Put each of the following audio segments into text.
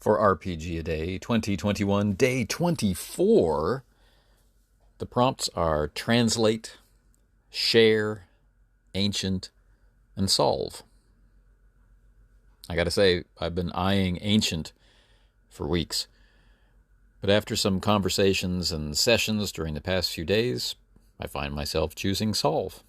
For RPG A Day 2021, day 24, the prompts are translate, share, ancient, and solve. I gotta say, I've been eyeing ancient for weeks. But after some conversations and sessions during the past few days, I find myself choosing solve.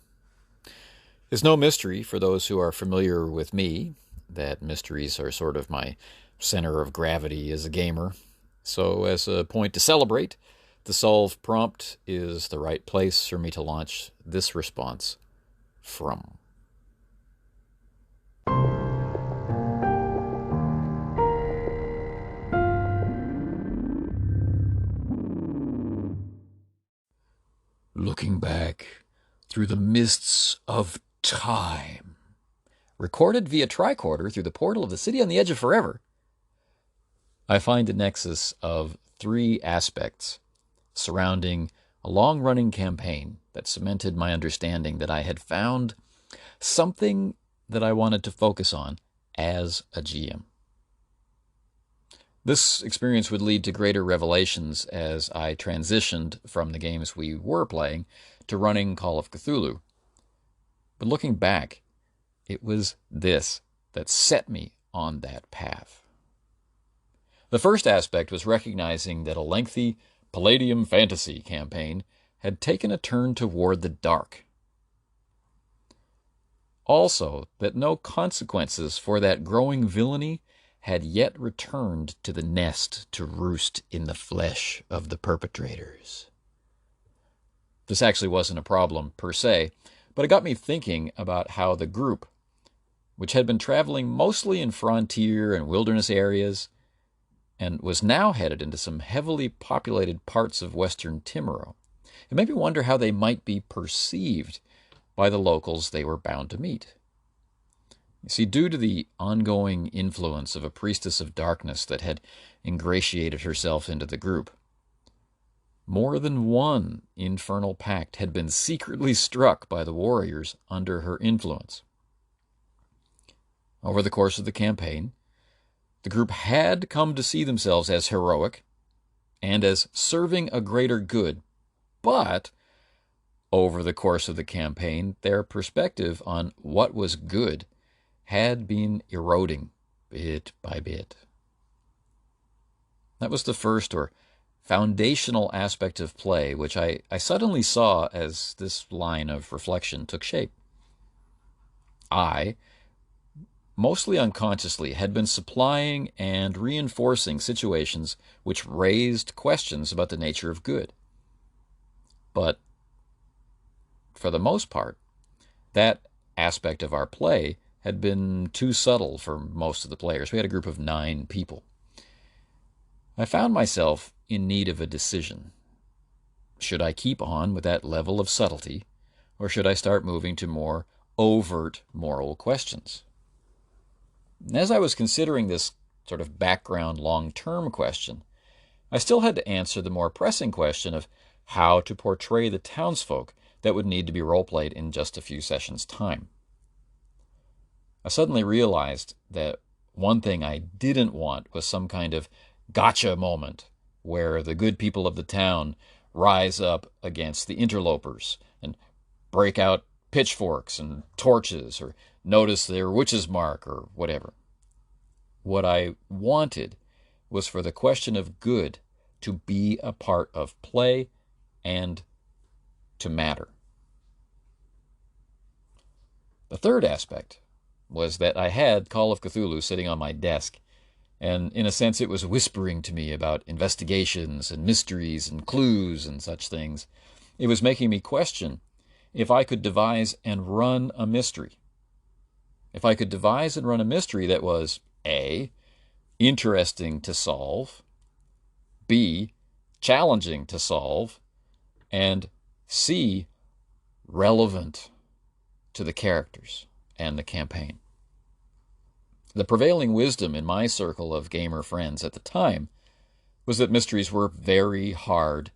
It's no mystery for those who are familiar with me that mysteries are sort of my center of gravity as a gamer. So as a point to celebrate, the solve prompt is the right place for me to launch this response from. Looking back through the mists of time. Recorded via tricorder through the portal of the city on the edge of forever. I find a nexus of three aspects surrounding a long-running campaign that cemented my understanding that I had found something that I wanted to focus on as a GM. This experience would lead to greater revelations as I transitioned from the games we were playing to running Call of Cthulhu. But looking back, it was this that set me on that path. The first aspect was recognizing that a lengthy Palladium fantasy campaign had taken a turn toward the dark. Also, that no consequences for that growing villainy had yet returned to the nest to roost in the flesh of the perpetrators. This actually wasn't a problem per se, but it got me thinking about how the group, which had been traveling mostly in frontier and wilderness areas, and was now headed into some heavily populated parts of western Timor, it made me wonder how they might be perceived by the locals they were bound to meet. You see, due to the ongoing influence of a priestess of darkness that had ingratiated herself into the group, more than one infernal pact had been secretly struck by the warriors under her influence. Over the course of the campaign, the group had come to see themselves as heroic and as serving a greater good, but over the course of the campaign, their perspective on what was good had been eroding bit by bit. That was the first or foundational aspect of play, which I suddenly saw as this line of reflection took shape. I, mostly unconsciously, had been supplying and reinforcing situations which raised questions about the nature of good. But for the most part, that aspect of our play had been too subtle for most of the players. We had a group of 9 people. I found myself in need of a decision. Should I keep on with that level of subtlety, or should I start moving to more overt moral questions? And as I was considering this sort of background long-term question, I still had to answer the more pressing question of how to portray the townsfolk that would need to be role-played in just a few sessions' time. I suddenly realized that one thing I didn't want was some kind of gotcha moment where the good people of the town rise up against the interlopers and break out pitchforks and torches or notice their witch's mark or whatever. What I wanted was for the question of good to be a part of play and to matter. The third aspect was that I had Call of Cthulhu sitting on my desk, and in a sense it was whispering to me about investigations and mysteries and clues and such things. It was making me question if I could devise and run a mystery. If I could devise and run a mystery that was A, interesting to solve, B, challenging to solve, and C, relevant to the characters and the campaign. The prevailing wisdom in my circle of gamer friends at the time was that mysteries were very hard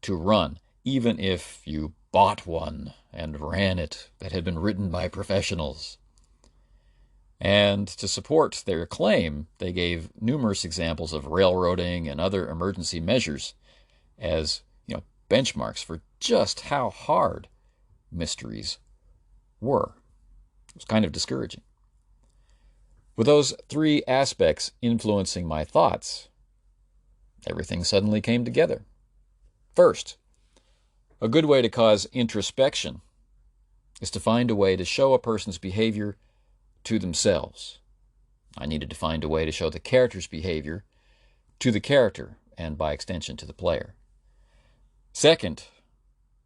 to run, even if you bought one and ran it that had been written by professionals. And to support their claim, they gave numerous examples of railroading and other emergency measures as, benchmarks for just how hard mysteries were. It was kind of discouraging. With those three aspects influencing my thoughts, everything suddenly came together. First, a good way to cause introspection is to find a way to show a person's behavior to themselves. I needed to find a way to show the character's behavior to the character, and by extension to the player. Second,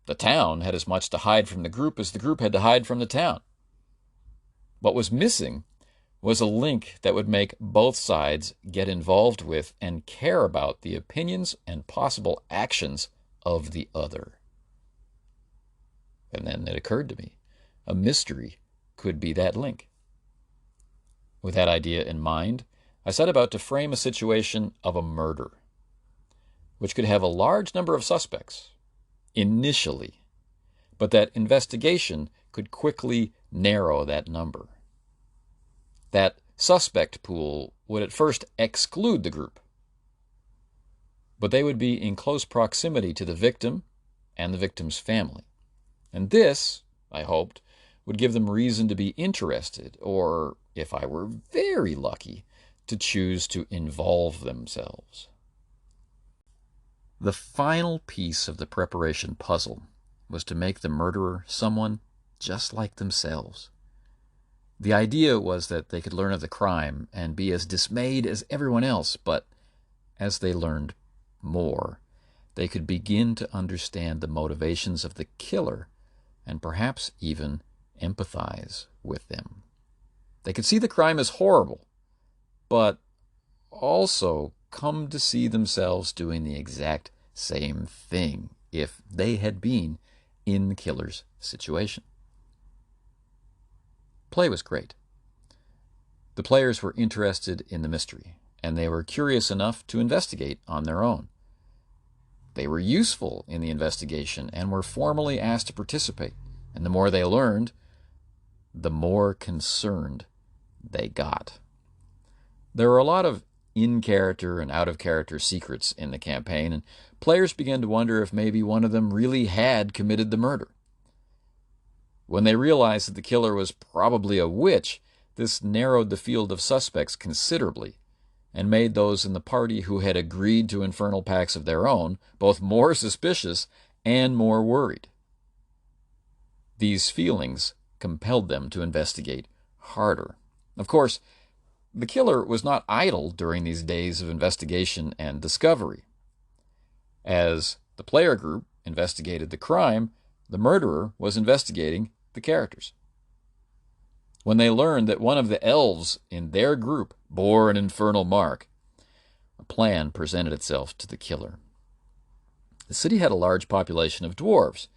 the town had as much to hide from the group as the group had to hide from the town. What was missing was a link that would make both sides get involved with and care about the opinions and possible actions of the other. And then it occurred to me, a mystery could be that link. With that idea in mind, I set about to frame a situation of a murder, which could have a large number of suspects initially, but that investigation could quickly narrow that number. That suspect pool would at first exclude the group, but they would be in close proximity to the victim and the victim's family. And this, I hoped, would give them reason to be interested, or, if I were very lucky, to choose to involve themselves. The final piece of the preparation puzzle was to make the murderer someone just like themselves. The idea was that they could learn of the crime and be as dismayed as everyone else, but as they learned more, they could begin to understand the motivations of the killer and perhaps even empathize with them. They could see the crime as horrible, but also come to see themselves doing the exact same thing if they had been in the killer's situation. Play was great. The players were interested in the mystery, and they were curious enough to investigate on their own. They were useful in the investigation and were formally asked to participate, and the more they learned, the more concerned they got. There were a lot of in-character and out-of-character secrets in the campaign, and players began to wonder if maybe one of them really had committed the murder. When they realized that the killer was probably a witch, this narrowed the field of suspects considerably and made those in the party who had agreed to infernal pacts of their own both more suspicious and more worried. These feelings compelled them to investigate harder. Of course, the killer was not idle during these days of investigation and discovery. As the player group investigated the crime, the murderer was investigating the characters. When they learned that one of the elves in their group bore an infernal mark, a plan presented itself to the killer. The city had a large population of dwarves,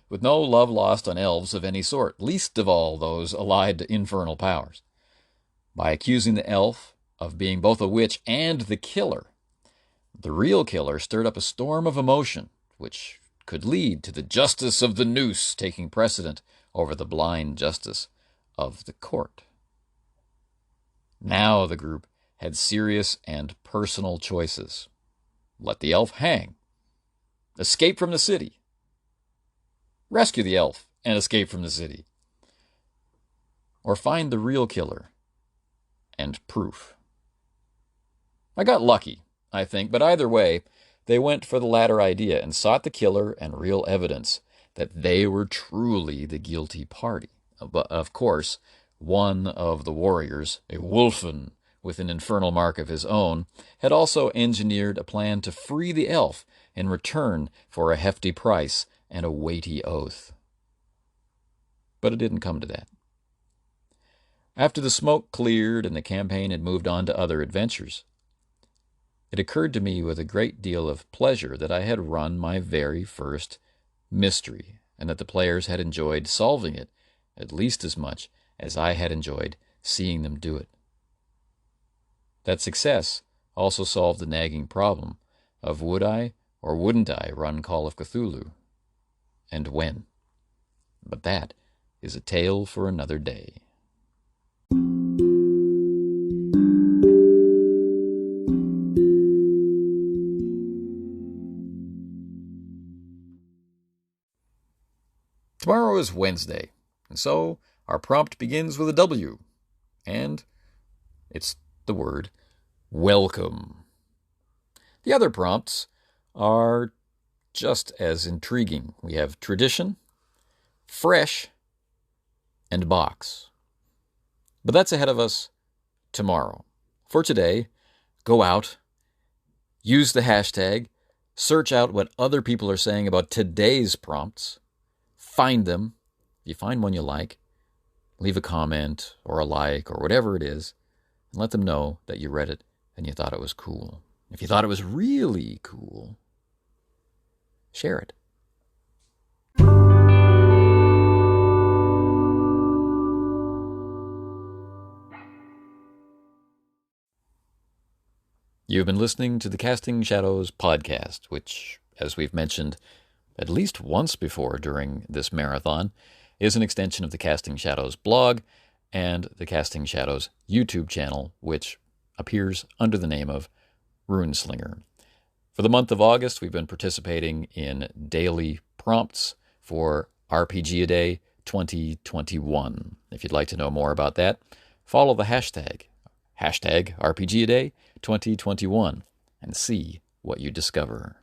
with no love lost on elves of any sort, least of all those allied to infernal powers. By accusing the elf of being both a witch and the killer, the real killer stirred up a storm of emotion, which could lead to the justice of the noose taking precedent over the blind justice of the court. Now the group had serious and personal choices. Let the elf hang. Escape from the city. Rescue the elf and escape from the city. Or find the real killer and proof. I got lucky, I think, but either way, they went for the latter idea and sought the killer and real evidence that they were truly the guilty party. But, of course, one of the warriors, a wolfen with an infernal mark of his own, had also engineered a plan to free the elf in return for a hefty price and a weighty oath. But it didn't come to that. After the smoke cleared and the campaign had moved on to other adventures, it occurred to me with a great deal of pleasure that I had run my very first mystery, and that the players had enjoyed solving it at least as much as I had enjoyed seeing them do it. That success also solved the nagging problem of would I or wouldn't I run Call of Cthulhu, and when. But that is a tale for another day. Tomorrow is Wednesday, and so our prompt begins with a W, and it's the word welcome. The other prompts are just as intriguing. We have tradition, fresh, and box. But that's ahead of us tomorrow. For today, go out, use the hashtag, search out what other people are saying about today's prompts, find them. If you find one you like, leave a comment or a like or whatever it is, and let them know that you read it and you thought it was cool. If you thought it was really cool, share it. You've been listening to the Casting Shadows podcast, which, as we've mentioned at least once before during this marathon, is an extension of the Casting Shadows blog and the Casting Shadows YouTube channel, which appears under the name of Runeslinger. For the month of August, we've been participating in daily prompts for RPG A Day 2021. If you'd like to know more about that, follow the hashtag RPG A Day 2021, and see what you discover.